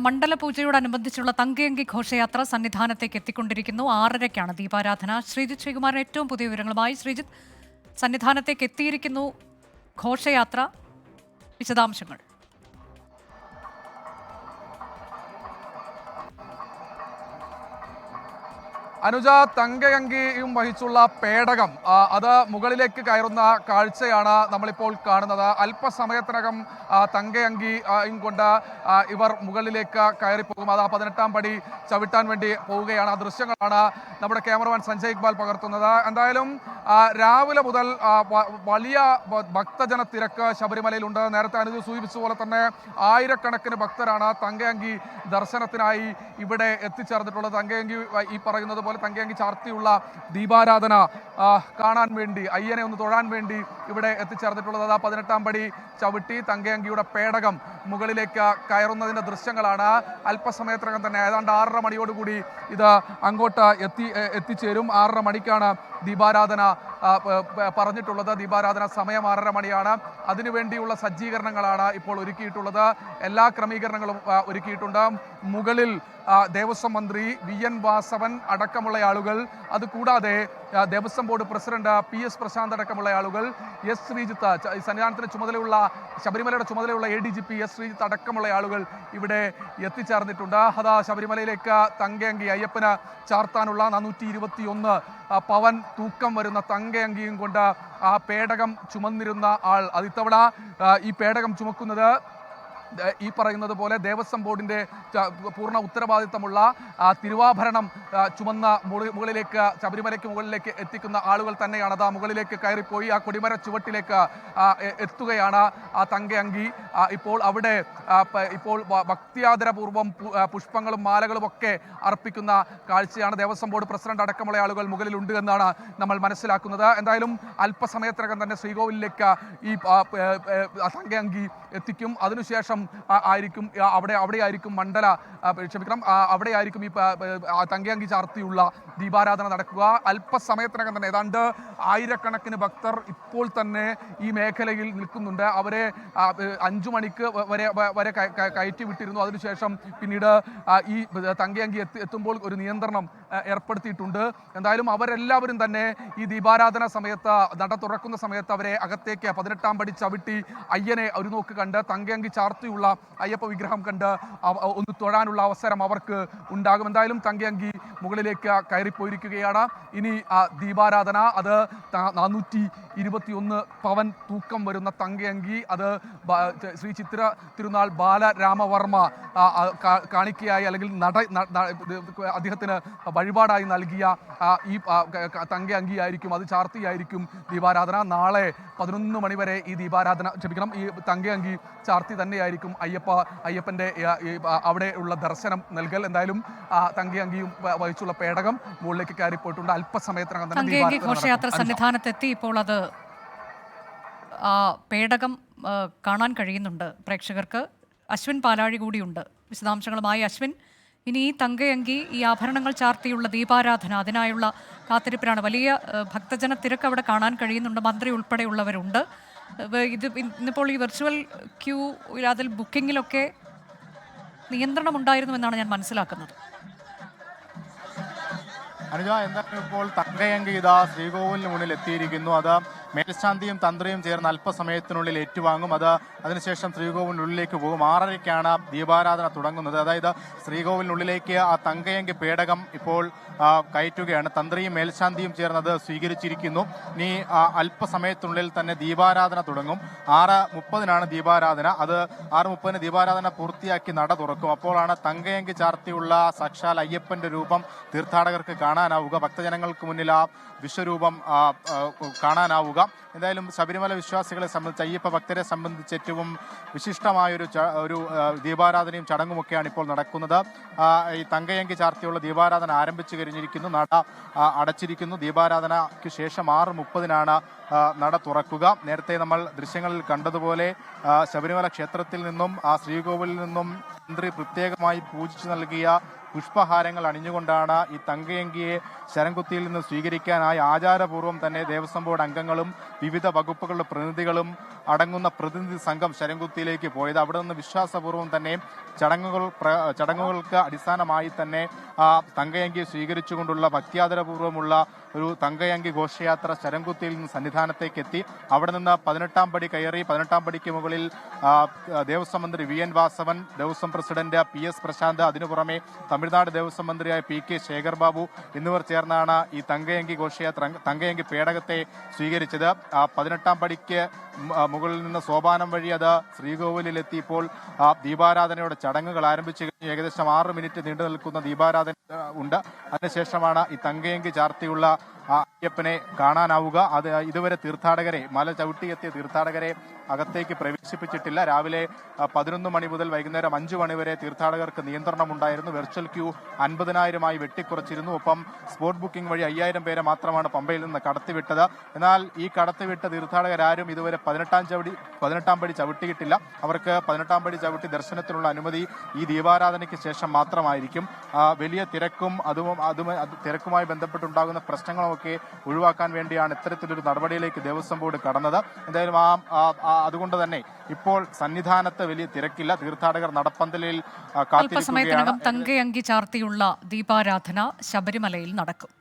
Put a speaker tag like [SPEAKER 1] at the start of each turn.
[SPEAKER 1] മണ്ഡലപൂജയോടനുബന്ധിച്ചുള്ള തങ്കയങ്കി ഘോഷയാത്ര സന്നിധാനത്തേക്ക് എത്തിക്കൊണ്ടിരിക്കുന്നു. 6:30-ക്കാണ് ദീപാരാധന. ശ്രീജിത്ത് ശ്രീകുമാറിന് ഏറ്റവും പുതിയ വിവരങ്ങളുമായി. ശ്രീജിത്ത്, സന്നിധാനത്തേക്ക് എത്തിയിരിക്കുന്നു ഘോഷയാത്ര, വിശദാംശങ്ങൾ.
[SPEAKER 2] അനുജ, തങ്കയങ്കിയും വഹിച്ചുള്ള പേടകം അത് മുകളിലേക്ക് കയറുന്ന കാഴ്ചയാണ് നമ്മളിപ്പോൾ കാണുന്നത്. അല്പസമയത്തിനകം തങ്കയങ്കിയും കൊണ്ട് ഇവർ മുകളിലേക്ക് കയറിപ്പോകും. അത് 18-ാം പടി ചവിട്ടാൻ വേണ്ടി പോവുകയാണ്. ആ ദൃശ്യങ്ങളാണ് നമ്മുടെ ക്യാമറമാൻ സഞ്ജയ് ഇക്ബാൽ പകർത്തുന്നത്. എന്തായാലും രാവിലെ മുതൽ വലിയ ഭക്തജന തിരക്ക് ശബരിമലയിലുണ്ട്. നേരത്തെ അനുജ സൂചിപ്പിച്ച പോലെ തന്നെ ആയിരക്കണക്കിന് ഭക്തരാണ് തങ്കയങ്കി ദർശനത്തിനായി ഇവിടെ എത്തിച്ചേർന്നിട്ടുള്ളത്. തങ്കയങ്കി ഈ പറയുന്നത് പോലെ തങ്കയങ്കി ചാർത്തിയുള്ള ദീപാരാധന കാണാൻ വേണ്ടി, അയ്യനെ ഒന്ന് തൊഴാൻ വേണ്ടി ഇവിടെ എത്തിച്ചേർന്നിട്ടുള്ളത്. 18-ാം പടി ചവിട്ടി തങ്കയങ്കിയുടെ പേടകം മുകളിലേക്ക് കയറുന്നതിൻ്റെ ദൃശ്യങ്ങളാണ്. അല്പസമയത്തിനകം തന്നെ ഏതാണ്ട് 6:30 മണിയോടുകൂടി ഇത് അങ്ങോട്ട് എത്തിച്ചേരും. 6:30 മണിക്കാണ് ദീപാരാധന പറഞ്ഞിട്ടുള്ളത്. ദീപാരാധന സമയം 6:30 മണിയാണ്. അതിനുവേണ്ടിയുള്ള സജ്ജീകരണങ്ങളാണ് ഇപ്പോൾ ഒരുക്കിയിട്ടുള്ളത്. എല്ലാ ക്രമീകരണങ്ങളും ഒരുക്കിയിട്ടുണ്ട്. മുകളിൽ ദേവസ്വം മന്ത്രി VN വാസവൻ അടക്കമുള്ള ആളുകൾ, അതുകൂടാതെ Devaswom board president PS Prashant അടക്കമുള്ള ആളുകൾ, S ശ്രീജിത്ത്, സന്നിധാനത്തിന് ചുമതലയുള്ള ശബരിമലയുടെ ചുമതലയുള്ള ADGP S ശ്രീജിത്ത് അടക്കമുള്ള ആളുകൾ ഇവിടെ എത്തിച്ചേർന്നിട്ടുണ്ട്. അതാ ശബരിമലയിലേക്ക് തങ്കയങ്കി അയ്യപ്പന് ചാർത്താനുള്ള 421 പവൻ തൂക്കം വരുന്ന തങ്കയങ്കിയും കൊണ്ട് ആ പേടകം ചുമന്നിരുന്ന ആൾ, അതിത്തവണ ഈ പേടകം ചുമക്കുന്നത് ഈ പറയുന്നത് പോലെ ദേവസ്വം ബോർഡിൻ്റെ പൂർണ്ണ ഉത്തരവാദിത്തമുള്ള തിരുവാഭരണം ചുമന്ന മുകളിലേക്ക് ശബരിമലയ്ക്ക് മുകളിലേക്ക് എത്തിക്കുന്ന ആളുകൾ തന്നെയാണ്. അത് മുകളിലേക്ക് കയറിപ്പോയി ആ കൊടിമര ചുവട്ടിലേക്ക് എത്തുകയാണ് ആ തങ്കയങ്കി. ഇപ്പോൾ അവിടെ ഭക്തിയാദരപൂർവ്വം പുഷ്പങ്ങളും മാലകളും ഒക്കെ അർപ്പിക്കുന്ന കാഴ്ചയാണ്. ദേവസ്വം ബോർഡ് പ്രസിഡന്റ് അടക്കമുള്ള ആളുകൾ മുകളിലുണ്ട് എന്നാണ് നമ്മൾ മനസ്സിലാക്കുന്നത്. എന്തായാലും അല്പസമയത്തിനകം തന്നെ ശ്രീകോവിലേക്ക് ഈ തങ്കയങ്കി എത്തിക്കും. അതിനുശേഷം ആയിരിക്കും അവിടെയായിരിക്കും അവിടെയായിരിക്കും ഈ തങ്കയങ്കി ചാർത്തിയുള്ള ദീപാരാധന നടക്കുക. അല്പസമയത്തിനകം തന്നെ ഏതാണ്ട് ആയിരക്കണക്കിന് ഭക്തർ ഇപ്പോൾ തന്നെ ഈ മേഖലയിൽ നിൽക്കുന്നുണ്ട്. അവരെ 5 മണിക്ക് വരെ കയറ്റി വിട്ടിരുന്നു. അതിനുശേഷം പിന്നീട് ഈ തങ്കയങ്കി എത്തുമ്പോൾ ഒരു നിയന്ത്രണം ഏർപ്പെടുത്തിയിട്ടുണ്ട്. എന്തായാലും അവരെല്ലാവരും തന്നെ ഈ ദീപാരാധന സമയത്ത്, നട തുറക്കുന്ന സമയത്ത് അവരെ അകത്തേക്ക് 18-ാം പടി ചവിട്ടി അയ്യനെ ഒരു നോക്ക് കണ്ട്, തങ്കയങ്കി ചാർത്തിയുള്ള അയ്യപ്പ വിഗ്രഹം കണ്ട് ഒന്ന് തൊഴാനുള്ള അവസരം അവർക്ക് ഉണ്ടാകും. എന്തായാലും തങ്കയങ്കി മുകളിലേക്ക് കയറിപ്പോയിരിക്കുകയാണ്. ഇനി ദീപാരാധന, അത് 421 പവൻ തൂക്കം വരുന്ന തങ്കയങ്കി, അത് ശ്രീ ചിത്ര തിരുനാൾ ബാലരാമവർമ്മ കാണിക്കയായി അല്ലെങ്കിൽ അദ്ദേഹത്തിന് വഴിപാടായി നൽകിയ ഈ തങ്കയങ്കിയായിരിക്കും, അത് ചാർത്തിയായിരിക്കും ദീപാരാധന. നാളെ 11 മണി വരെ ഈ ദീപാരാധന, ഈ തങ്കയങ്കി ചാർത്തി തന്നെയായിരിക്കും അയ്യപ്പൻ്റെ അവിടെ ഉള്ള ദർശനം നൽകൽ. എന്തായാലും തങ്കയങ്കിയും വഹിച്ചുള്ള പേടകം മുകളിലേക്ക് കയറിപ്പോയിട്ടുണ്ട്. അല്പസമയത്തിനകം തന്നെ
[SPEAKER 1] ഘോഷയാത്ര സന്നിധാനത്തെത്തി. ഇപ്പോൾ അത് പേടകം കാണാൻ കഴിയുന്നുണ്ട് പ്രേക്ഷകർക്ക്. അശ്വിൻ പാലാഴി കൂടിയുണ്ട് വിശദാംശങ്ങളുമായി. അശ്വിൻ, ഇനി ഈ തങ്കയങ്കി, ഈ ആഭരണങ്ങൾ ചാർത്തിയുള്ള ദീപാരാധന, അതിനായുള്ള കാത്തിരിപ്പിലാണ്. വലിയ ഭക്തജന തിരക്ക് അവിടെ കാണാൻ കഴിയുന്നുണ്ട്. മന്ത്രി ഉൾപ്പെടെയുള്ളവരുണ്ട്. ഇന്നിപ്പോൾ ഈ വെർച്വൽ ക്യൂ, അതിൽ ബുക്കിങ്ങിലൊക്കെ നിയന്ത്രണം ഉണ്ടായിരുന്നുവെന്നാണ് ഞാൻ മനസ്സിലാക്കുന്നത്.
[SPEAKER 3] അനുജ, എന്തായാലും ഇപ്പോൾ തങ്കയങ്കി ഇതാ ശ്രീകോവിലിന് മുന്നിൽ എത്തിയിരിക്കുന്നു. അത് മേൽശാന്തിയും തന്ത്രിയും ചേർന്ന് അല്പസമയത്തിനുള്ളിൽ ഏറ്റുവാങ്ങും. അതിനുശേഷം ശ്രീകോവിലിനുള്ളിലേക്ക് പോകും. 6:30-ക്കാണ് ദീപാരാധന തുടങ്ങുന്നത്. അതായത് ശ്രീകോവിലിനുള്ളിലേക്ക് ആ തങ്കയങ്കി പേടകം ഇപ്പോൾ കയറ്റുകയാണ്. തന്ത്രിയും മേൽശാന്തിയും ചേർന്നത് സ്വീകരിച്ചിരിക്കുന്നു. ഇനി അല്പസമയത്തിനുള്ളിൽ തന്നെ ദീപാരാധന തുടങ്ങും. 6:30-നാണ് ദീപാരാധന. അത് 6:30-ന് ദീപാരാധന പൂർത്തിയാക്കി നട തുറക്കും. അപ്പോഴാണ് തങ്കയങ്കി ചാർത്തിയുള്ള സാക്ഷാൽ അയ്യപ്പന്റെ രൂപം തീർത്ഥാടകർക്ക് കാണാനാവുക, ഭക്തജനങ്ങൾക്ക് മുന്നിൽ ആ വിശ്വരൂപം കാണാനാവുക. എന്തായാലും ശബരിമല വിശ്വാസികളെ സംബന്ധിച്ച്, അയ്യപ്പ ഭക്തരെ സംബന്ധിച്ച് ഏറ്റവും വിശിഷ്ടമായൊരു ദീപാരാധനയും ചടങ്ങുമൊക്കെയാണ് ഇപ്പോൾ നടക്കുന്നത്. ഈ തങ്കയങ്കി ചാർത്തിയുള്ള ദീപാരാധന ആരംഭിച്ചു കഴിഞ്ഞിരിക്കുന്നു. നട അടച്ചിരിക്കുന്നു. ദീപാരാധനയ്ക്ക് ശേഷം 6:30-നാണ് നട തുറക്കുക. നേരത്തെ നമ്മൾ ദൃശ്യങ്ങളിൽ കണ്ടതുപോലെ ശബരിമല ക്ഷേത്രത്തിൽ നിന്നും ശ്രീകോവിലിൽ നിന്നും മന്ത്രി പ്രത്യേകമായി പൂജിച്ചു നൽകിയ പുഷ്പഹാരങ്ങൾ അണിഞ്ഞുകൊണ്ടാണ് ഈ തങ്കയങ്കിയെ ശരംകുത്തിയിൽ നിന്ന് സ്വീകരിക്കാനായി ആചാരപൂർവ്വം തന്നെ ദേവസ്വം ബോർഡ് അംഗങ്ങളും വിവിധ വകുപ്പുകളുടെ പ്രതിനിധികളും അടങ്ങുന്ന പ്രതിനിധി സംഘം ശരംകുത്തിയിലേക്ക് പോയത്. അവിടെ നിന്ന് വിശ്വാസപൂർവ്വം തന്നെ ചടങ്ങുകൾക്ക് അടിസ്ഥാനമായി തന്നെ തങ്കയങ്കി സ്വീകരിച്ചുകൊണ്ടുള്ള ഭക്തിയാദരപൂർവ്വമുള്ള ഒരു തങ്കയങ്കി ഘോഷയാത്ര ശരംകുത്തിയിൽ നിന്ന് സന്നിധാനത്തേക്ക് എത്തി. അവിടെ നിന്ന് 18-ാം പടി കയറി 18-ാം പടിക്ക് മുകളിൽ ദേവസ്വം മന്ത്രി VN Vasavan, Devaswom president PS Prashant, അതിനു പുറമെ തമിഴ്നാട് ദേവസ്വം മന്ത്രിയായ PK ശേഖർ ബാബു എന്നിവർ ചേർന്നാണ് ഈ തങ്കയങ്കി ഘോഷയാത്ര, തങ്കയങ്കി പേടകത്തെ സ്വീകരിച്ചത്. 18-ാം പടിക്ക് മുകളിൽ നിന്ന് സോപാനം വഴി അത് ശ്രീകോവിലെത്തി. ഇപ്പോൾ ദീപാരാധനയുടെ ചടങ്ങുകൾ ആരംഭിച്ചു കഴിഞ്ഞു. ഏകദേശം 6 മിനിറ്റ് നീണ്ടു നിൽക്കുന്ന ദീപാരാധന ഉണ്ട്. അതിനുശേഷമാണ് ഈ തങ്കയങ്കി ചാർത്തിയുള്ള അയ്യപ്പനെ കാണാനാവുക. അത് ഇതുവരെ തീർത്ഥാടകരെ, മല ചവിട്ടിയെത്തിയ തീർത്ഥാടകരെ അകത്തേക്ക് പ്രവേശിപ്പിച്ചിട്ടില്ല. രാവിലെ 11 മണി മുതൽ വൈകുന്നേരം 5 മണി വരെ തീർത്ഥാടകർക്ക് നിയന്ത്രണമുണ്ടായിരുന്നു. Virtual queue 50,000-ആയി വെട്ടിക്കുറച്ചിരുന്നു. ഒപ്പം സ്പോട്ട് ബുക്കിംഗ് വഴി 5,000 പേരെ മാത്രമാണ് പമ്പയിൽ നിന്ന് കടത്തിവിട്ടത്. എന്നാൽ ഈ കടത്തിവിട്ട തീർത്ഥാടകരാരും ഇതുവരെ 18-ാം പടി ചവിട്ടിയിട്ടില്ല. അവർക്ക് 18-ാം പടി ചവിട്ടി ദർശനത്തിനുള്ള അനുമതി ഈ ദീപാരാധനയ്ക്ക് ശേഷം മാത്രമായിരിക്കും. വലിയ തിരക്കും തിരക്കുമായി ബന്ധപ്പെട്ടുണ്ടാകുന്ന പ്രശ്നങ്ങളുമൊക്കെ ഒഴിവാക്കാൻ വേണ്ടിയാണ് ഇത്തരത്തിലൊരു നടപടിയിലേക്ക് ദേവസ്വം ബോർഡ് കടന്നത്. എന്തായാലും അതുകൊണ്ട് തന്നെ ഇപ്പോൾ സന്നിധാനത്ത് വലിയ തിരക്കില്ല. തീർത്ഥാടകർ നടപ്പന്തലിൽ
[SPEAKER 1] അല്പസമയത്തിനകം തങ്കയങ്കി ചാർത്തിയുള്ള ദീപാരാധന ശബരിമലയിൽ നടക്കും.